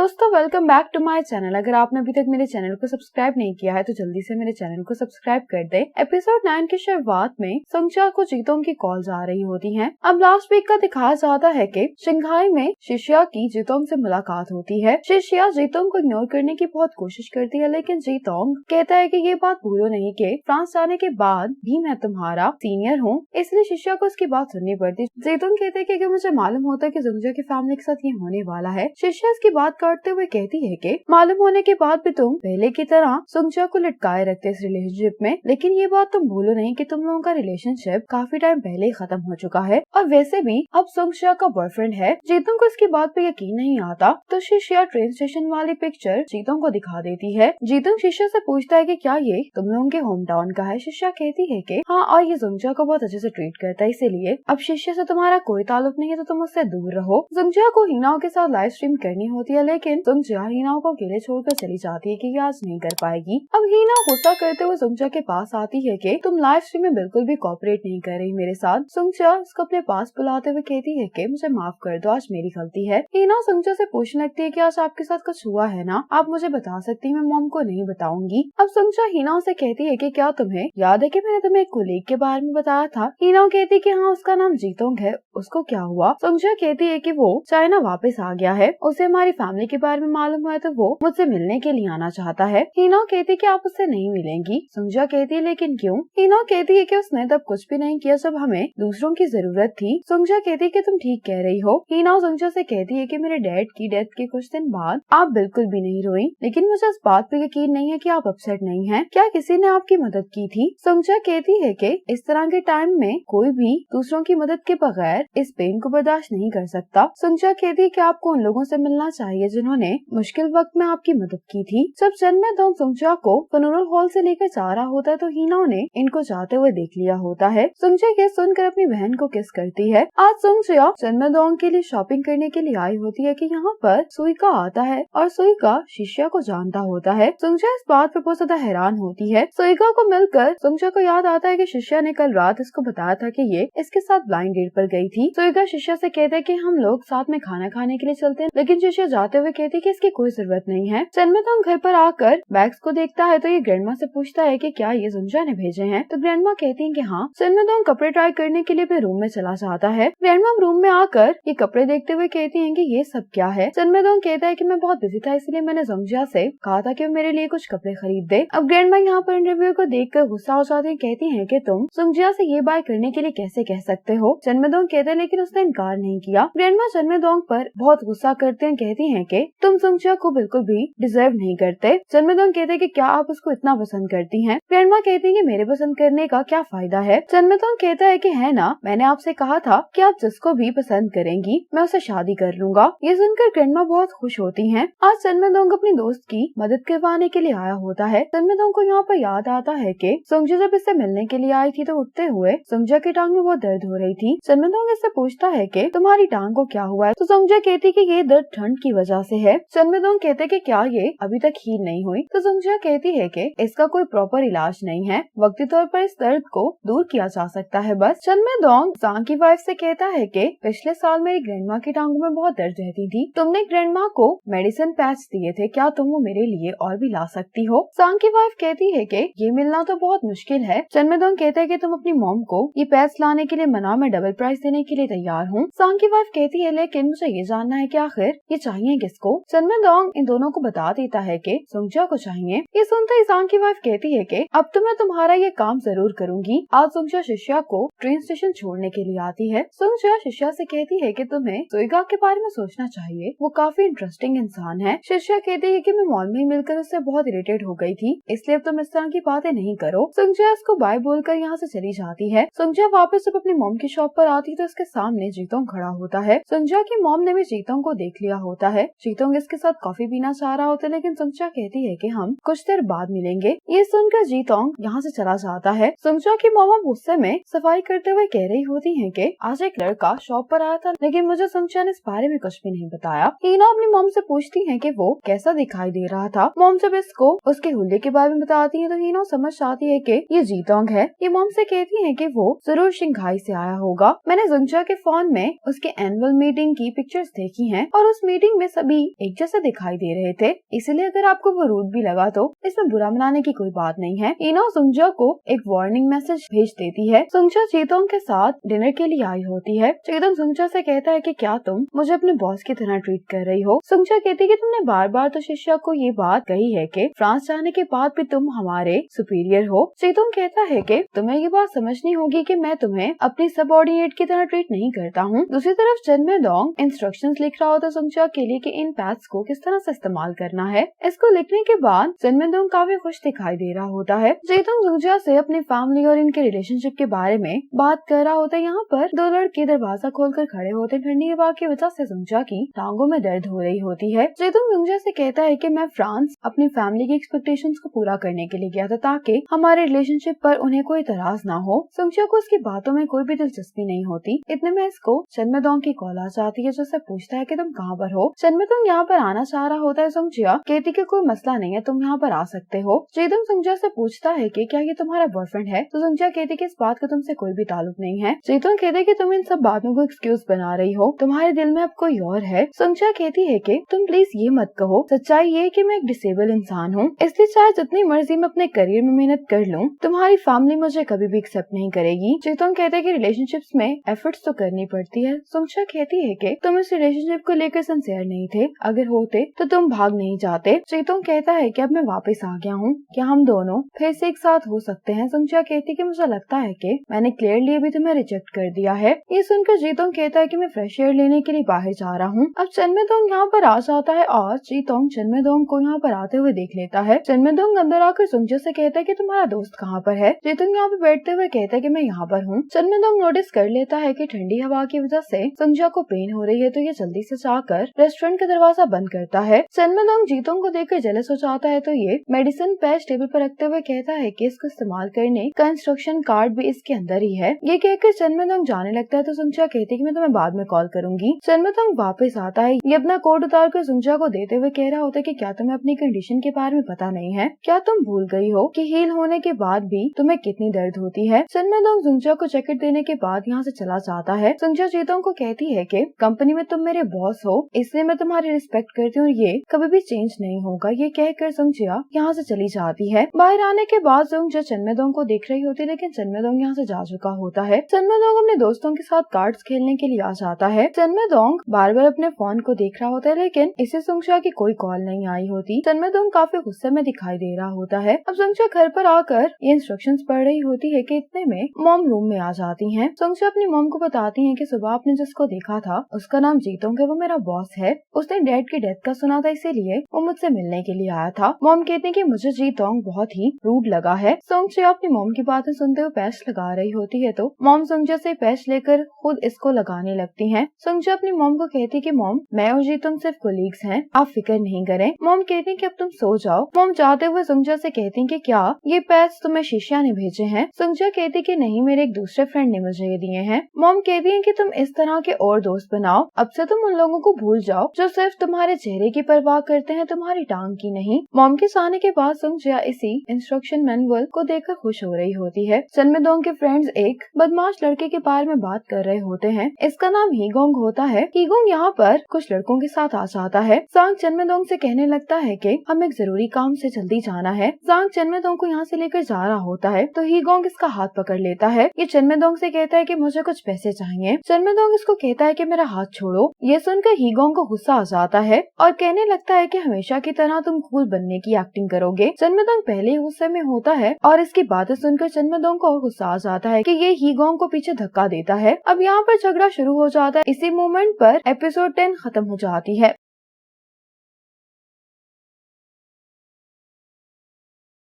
दोस्तों welcome back to my channel. अगर आपने अभी तक मेरे चैनल को सब्सक्राइब नहीं किया है तो जल्दी से मेरे चैनल को सब्सक्राइब कर दे। एपिसोड 9 की शुरुआत में संगजा को जीतोंग की कॉल्स आ रही होती हैं। अब लास्ट वीक का दिखाया जाता है कि शंघाई में शिष्या की जीतोंग से मुलाकात होती है। शिष्या जीतोंग को इग्नोर करने की बहुत कोशिश करती है, लेकिन जीतोंग कहता है कि ये बात भूलो नहीं कि फ्रांस जाने के बाद भी मैं तुम्हारा सीनियर हूँ, इसलिए शिष्या को उसकी बात सुननी पड़ती। जीतोंग कहते हैं कि मुझे मालूम होता है कि संगजा की फैमिली के साथ ये होने वाला है। शिष्या इसकी बात काटते हुए कहती है कि मालूम होने के बाद भी तुम पहले की तरह संगजा को लटकाए रखते इस रिलेशनशिप में, लेकिन ये बात तुम भूलो नहीं कि तुम लोगों का रिलेशनशिप काफी टाइम पहले ही खत्म हो चुका है और वैसे भी अब संगजा का बॉयफ्रेंड है। जीतोंग को इसकी बात पे यकीन नहीं आता तो शिष्या ट्रेन स्टेशन वाली पिक्चर जीतोंग को दिखा देती है। जीतोंग शिष्या से पूछता है कि क्या ये तुम लोगों के होम टाउन का है। शिष्या कहती है कि हाँ, और ये संगजा को बहुत अच्छे से ट्रीट करता है, इसीलिए अब शिष्या से तुम्हारा कोई ताल्लुक नहीं है तो तुम उससे दूर रहो। संगजा को हिनाओ के साथ लाइव स्ट्रीम करनी होती है, लेकिन संगजा हिनाओ को अकेले छोड़कर चली जाती है कि ये आज नहीं कर पाएगी। अब हिना गुस्सा करते हुए संगजा के पास आती है कि तुम लाइव स्ट्रीम में बिल्कुल भी कोऑपरेट नहीं कर रही मेरे साथ। संगजा उसको अपने पास बुलाते हुए कहती है कि मुझे माफ कर दो, आज मेरी गलती है। हिना संगजा से पूछने लगती है कि आज आपके साथ कुछ हुआ है ना, आप मुझे बता सकती हैं, मैं मॉम को नहीं बताऊंगी। अब संगजा हिना से कहती है कि क्या तुम्हें याद है कि मैंने तुम्हें एक कोलीग के बारे में बताया था। हिना कहती है कि हाँ, उसका नाम जीतोंग है, उसको क्या हुआ। संगजा कहती है कि वो चाइना वापस आ गया है, उसे हमारी फैमिली के बारे में मालूम हुआ तो वो मुझसे मिलने के लिए आना चाहता है। हिना कहती है कि आप उससे नहीं मिलेंगी। संगजा कहती है लेकिन क्यों। हिना कहती है कि उसने तब कुछ भी नहीं किया जब हमें दूसरों की जरूरत थी। संगजा कहती है कि तुम ठीक कह रही हो। हिना संगजा से कहती है कि मेरे डैड की डेथ के कुछ दिन बाद आप बिल्कुल भी नहीं रोई, लेकिन मुझे इस बात पे यकीन नहीं है कि आप अपसेट नहीं हैं। क्या किसी ने आपकी मदद की थी। संगजा कहती है कि इस तरह के टाइम में कोई भी दूसरों की मदद के बगैर इस पेन को बर्दाश्त नहीं कर सकता। संगजा कहती है कि आपको उन लोगों से मिलना चाहिए जिन्होंने मुश्किल वक्त में आपकी मदद की थी। जब चनमेदोंग संगजा को फनुरल हॉल से लेकर जा रहा होता है तो हिना ने इनको जाते हुए देख लिया होता है। संगजा ये सुनकर अपनी बहन को किस करती है। आज संगजा चनमेदोंग के लिए शॉपिंग करने के लिए आई होती है कि यहाँ पर सुइका आता है और सुइका शिष्या को जानता होता है। संगजा इस बात पर बहुत ज्यादा हैरान होती है। सुइका को मिलकर संगजा को याद आता है कि शिष्या ने कल रात इसको बताया था कि ये इसके साथ ब्लाइंड डेट पर गई थी। सुइका शिष्या से कहते हैं कि हम लोग साथ में खाना खाने के लिए चलते हैं, लेकिन शिष्या जाते हुए कहती है कि इसकी कोई जरूरत नहीं है। चनमेदोंग घर पर आकर बैग्स को देखता है तो ये ग्रैंडमा से पूछता है कि क्या ये संगजा ने भेजे हैं, तो ग्रैंडमा कहती है कि हाँ। चनमेदोंग कपड़े ट्राई करने के लिए अपने रूम में चला जाता है। ग्रैंडमा रूम में आकर ये कपड़े देखते हुए कहती है कि ये सब क्या है। चनमेदोंग कहता है कि मैं बहुत बिजी था, इसलिए मैंने संगजा से कहा था कि वो मेरे लिए कुछ कपड़े खरीद दे। अब ग्रैंडमा यहाँ पर इंटरव्यू को देखकर गुस्सा हो जाती है, कहती है कि तुम संगजा से ये बाय करने के लिए कैसे कह सकते हो। चनमेदोंग कहते हैं लेकिन उसने इनकार नहीं किया। ग्रैंडमा चनमेदोंग पर बहुत गुस्सा करते हैं, कहती हैं कि तुम संगजा को बिल्कुल भी डिजर्व नहीं करते। चनमेदोंग कहते हैं कि क्या आप उसको इतना पसंद करती हैं। ग्रैंडमा कहती है कि मेरे पसंद करने का क्या फायदा है। चनमेदोंग कहता है कि है ना, मैंने आपसे कहा था कि आप जिसको भी पसंद करेंगी मैं उससे शादी कर लूंगा। ये सुनकर ग्रैंडमा बहुत खुश होती हैं। आज चनमेदोंग अपनी दोस्त की मदद करवाने के लिए आया होता है। चनमेदोंग को यहाँ पर याद आता है कि संगजा जब इससे मिलने के लिए आई थी तो उठते हुए संगजा की टांग में बहुत दर्द हो रही थी। चनमेदोंग इससे पूछता है कि तुम्हारी टांग को क्या हुआ है, तो संगजा कहती कि ये दर्द ठंड की वजह से है। चनमेदोंग कहते कि क्या ये अभी तक हील नहीं हुई, तो संगजा कहती है कि इसका कोई प्रॉपर इलाज नहीं है, वक्ती तौर पर इस दर्द को दूर किया जा सकता है बस। चनमेदोंग सांग की वाइफ से कहता है कि पिछले साल मेरी ग्रैंडमा की टांगों में बहुत दर्द रहती थी, तुमने ग्रैंडमा को मेडिसिन पैच दिए थे, क्या तुम वो मेरे लिए और भी ला सकती हो। सांग की वाइफ कहती है कि ये मिलना तो बहुत मुश्किल है। चनमेदोंग कहते हैं कि तुम अपनी मॉम को ये पैच लाने के लिए मना, मैं डबल प्राइस देने के लिए तैयार हूँ। सांग की वाइफ कहती है लेकिन मुझे ये जानना है कि आखिर ये चाहिए किसको। चनमेदोंग इन दोनों को बता देता है कि संगजा को चाहिए। ये सुनते ही सांग की वाइफ कहती है कि अब तो मैं तुम्हारा ये काम जरूर करूंगी। आज संगजा शिष्या को ट्रेन स्टेशन छोड़ने के लिए आती है। संगजा शिष्या से कहती है कि तुम्हें सुइगा के बारे में सोचना चाहिए, वो काफी इंटरेस्टिंग इंसान है। शिष्या कहती है कि मैं मॉल में मिलकर उससे बहुत इरिटेट हो गई थी, इसलिए अब तुम इस तरह की बातें नहीं करो। संगजा इसको बाय बोलकर यहाँ से चली जाती है। संगजा वापस जब अपनी मॉम की शॉप पर आती है तो उसके सामने जीतोंग खड़ा होता है। संगजा की मॉम ने भी जीतोंग को देख लिया होता है। जीतोंग इसके साथ कॉफी पीना चाह रहा होता है, लेकिन संगजा कहती है कि हम कुछ देर बाद मिलेंगे। ये सुनकर जीतोंग यहाँ से चला जाता है। संगजा की मॉम गुस्से में सफाई करते हुए कह रही होती है कि आज एक लड़का शॉप पर आया था, लेकिन मुझे संगजा ने इस बारे में कुछ भी नहीं बताया। हिना अपनी मॉम से पूछती है कि वो कैसा दिखाई दे रहा था। मॉम जब इसको उसके हुल्ले के बारे में बताती है तो हिना समझ जाती है कि ये जीतोंग है। ये मॉम से कहती है कि वो जरूर शंघाई से आया होगा। मैंने संगजा के फोन में उसके एनुअल मीटिंग की पिक्चर्स देखी हैं और उस मीटिंग में सभी सभी एक जैसे दिखाई दे रहे थे, इसलिए अगर आपको वो रूट भी लगा तो इसमें बुरा मनाने की कोई बात नहीं है। इनो सुंगजा को एक वार्निंग मैसेज भेज देती है। सुंगजा चीतोंग के साथ डिनर के लिए आई होती है। चीतोंग सुंगजा से कहता है कि क्या तुम मुझे अपने बॉस की तरह ट्रीट कर रही हो। सुंगजा कहती है कि तुमने बार बार तो शिष्या को ये बात कही है कि फ्रांस जाने के बाद भी तुम हमारे सुपीरियर हो। चीतोंग कहता है कि तुम्हें ये बात समझनी होगी कि मैं तुम्हें अपनी सबऑर्डिनेट की तरह ट्रीट नहीं करता हूँ। दूसरी तरफ चेनमेदोंग इंस्ट्रक्शंस लिख रहा होता है सुंगजा के लिए कि इन पैड्स को किस तरह से इस्तेमाल करना है। इसको लिखने के बाद चेनमेदोंग काफी खुश दिखाई दे रहा होता है। चीतोंग सुंगजा से अपनी फैमिली और इनके रिलेशनशिप के बारे में बात कर रहा होता है। यहाँ पर दो लड़के दरवाजा खोलकर खड़े होते हैं। ठंडी हवा की वजह से सुंगजा की टांगों में दर्द हो रही होती है। चीतोंग सुंगजा से कहता है कि मैं फ्रांस अपनी फैमिली की एक्सपेक्टेशंस को पूरा करने के लिए गया था ताकि हमारे रिलेशनशिप पर उन्हें कोई इतराज ना हो। सुंगजा को उसकी बातों में कोई भी दिलचस्पी नहीं होती। इतने में इसको चेनमेदोंग की कॉल आ जाती है जो उससे पूछता है कि तुम कहाँ पर हो। चेनमेदोंग यहाँ पर आना चाह रहा होता है। सुंगजा कहती कि कोई मसला नहीं है, तुम यहाँ पर आ सकते हो। चीतोंग सुंगजा से पूछता है कि क्या ये तुम्हारा बॉयफ्रेंड है, तो सुंगजा कहती कि इस बात का तुमसे कोई भी ताल्लुक नहीं है। चीतोंग कहती कि तुम इन सब बातों को एक्सक्यूज बना रही हो, तुम्हारे दिल में अब कोई और है। सुंगजा कहती है कि तुम प्लीज ये मत कहो, सच्चाई ये है कि मैं एक डिसेबल इंसान हूँ, इसलिए चाहे जितनी मर्जी मैं अपने करियर में मेहनत कर लूँ, तुम्हारी फैमिली मुझे कभी भी एक्सेप्ट नहीं करेगी। चीतोंग कहते हैं कि रिलेशनशिप्स में एफर्ट्स तो करनी पड़ती है। सुंगजा कहती है कि तुम इस रिलेशनशिप को लेकर सिंसियर नहीं थे, अगर होते तो तुम भाग नहीं जाते। चीतोंग कहता है कि अब मैं वापस आ गया हूँ, क्या हम दोनों फिर से एक साथ हो सकते हैं। सुंगजा कहती कि मुझे लगता है कि मैंने क्लियरली अभी तुम्हें रिजेक्ट कर दिया है। ये सुनकर चीतोंग कहता है कि मैं फ्रेश एयर लेने के लिए बाहर जा रहा हूँ। अब चेनमेदोंग यहाँ पर आ जाता है और चीतोंग चेनमेदोंग को यहाँ पर आते हुए देख लेता है। चेनमेदोंग अंदर आकर सुंगजा से कहता है कि तुम्हारा दोस्त कहाँ पर है। चीतोंग यहाँ पर बैठते हुए कहता है कि मैं यहाँ पर हूँ। चेनमेदोंग नोटिस कर लेता है कि ठंडी हवा की वजह से सुंगजा को पेन हो रही है, तो ये जल्दी से जाकर रेस्टोरेंट का दरवाजा बंद करता है। चेनमेदोंग चीतोंग को देखकर जेलस हो जाता है, तो ये मेडिसिन पैच टेबल पर रखते हुए कहता है कि इसको इस्तेमाल करने का इंस्ट्रक्शन कार्ड भी इसके अंदर ही है। ये कहकर चेनमेदोंग जाने लगता है, तो सुंगजा कहती है कि मैं तुम्हें बाद में कॉल करूंगी। चेनमेदोंग वापस आता है। ये अपना कोट उतार कर सुंगजा को देते हुए कह रहा होता है कि क्या तुम्हें अपनी कंडीशन के बारे में पता नहीं है, क्या तुम भूल गई हो कि हील होने के बाद भी तुम्हें कितनी दर्द होती है। चेनमेदोंग सुंगजा को जैकेट देने के बाद यहाँ से चला जाता है। सुंगजा चीतोंग को कहती है कि कंपनी में तुम मेरे बॉस हो, इसलिए मैं तुम्हारी रिस्पेक्ट करती हूँ, ये कभी भी चेंज नहीं होगा। ये कहकर सुंगजा यहाँ से चली जाती है। बाहर आने के बाद सुंगजा चेनमेदोंग को देख रही होती है, लेकिन चेनमेदोंग यहाँ से जा चुका होता है। चेनमेदोंग अपने दोस्तों के साथ कार्ड्स खेलने के लिए आ जाता है। चेनमेदोंग बार बार अपने फोन को देख रहा होता है, लेकिन इसे सुंगजा की कोई कॉल नहीं आई होती। चेनमेदोंग काफी गुस्से में दिखाई दे रहा होता है। अब सुंगजा घर पर आकर ये इंस्ट्रक्शंस पढ़ रही होती है कि इतने में मॉम रूम में आ जाती हैं। सुंगजा अपनी मॉम को बताती है कि सुबह आपने जिसको देखा था उसका नाम चीतोंग है, वो मेरा बॉस है, उसने डैड की डेथ का सुना था, इसीलिए वो मुझसे मिलने के लिए आया था। मॉम कहती है कि मुझे चीतोंग बहुत ही रूड लगा है। सुंगजा अपनी मॉम की बातें सुनते हुए पैच लगा रही होती है, तो मॉम सुंगजा से पैच लेकर खुद इसको लगाने लगती हैं। सुंगजा अपनी मॉम को कहती है कि मॉम मैं और चीतोंग सिर्फ कोलीग्स हैं, आप फिक्र नहीं करें। मॉम कहती है कि अब तुम सो जाओ। मॉम जाते हुए सुंगजा से कहती है कि क्या ये पैच तुम्हें शिष्या ने भेजे हैं। सुंगजा कहती है कि नहीं, मेरे एक दूसरे फ्रेंड ने मुझे ये दिए हैं। मॉम कहती है कि तुम इस तरह के और दोस्त बनाओ, अब से तुम उन लोगों को भूल जाओ जो सिर्फ तुम्हारे चेहरे की परवाह करते हैं, तुम्हारी टांग की नहीं। मॉम के जाने के बाद सुंगजा इसी इंस्ट्रक्शन मैनुअल को देखकर खुश हो रही होती है। चेनमेदोंग के फ्रेंड्स एक बदमाश लड़के के बारे में बात कर रहे होते हैं। इसका नाम हीगोंग होता है। हीगोंग यहाँ पर कुछ लड़कों के साथ आ जाता है। सांग चेनमेदोंग से कहने लगता है कि हम एक जरूरी काम से जल्दी जाना है। सांग चेनमेदोंग को यहाँ से लेकर जा रहा होता है, तो हीगोंग इसका हाथ पकड़ लेता है। ये चेनमेदोंग से कहता है कि मुझे कुछ पैसे चाहिए। चेनमेदोंग इसको कहता है कि मेरा हाथ छोड़ो। ये सुनकर हीगोंग को गुस्सा आ जाता है और कहने लगता है कि हमेशा की तरह तुम कूल बनने की एक्टिंग करोगे। चेनमेदोंग पहले ही गुस्से में होता है और इसकी बातें सुनकर चेनमेदोंग को और गुस्सा आ जाता है कि ये हीगोंग को पीछे धक्का देता है। अब यहाँ पर झगड़ा शुरू हो जाता है। इसी मोमेंट पर एपिसोड 10 खत्म हो जाती है।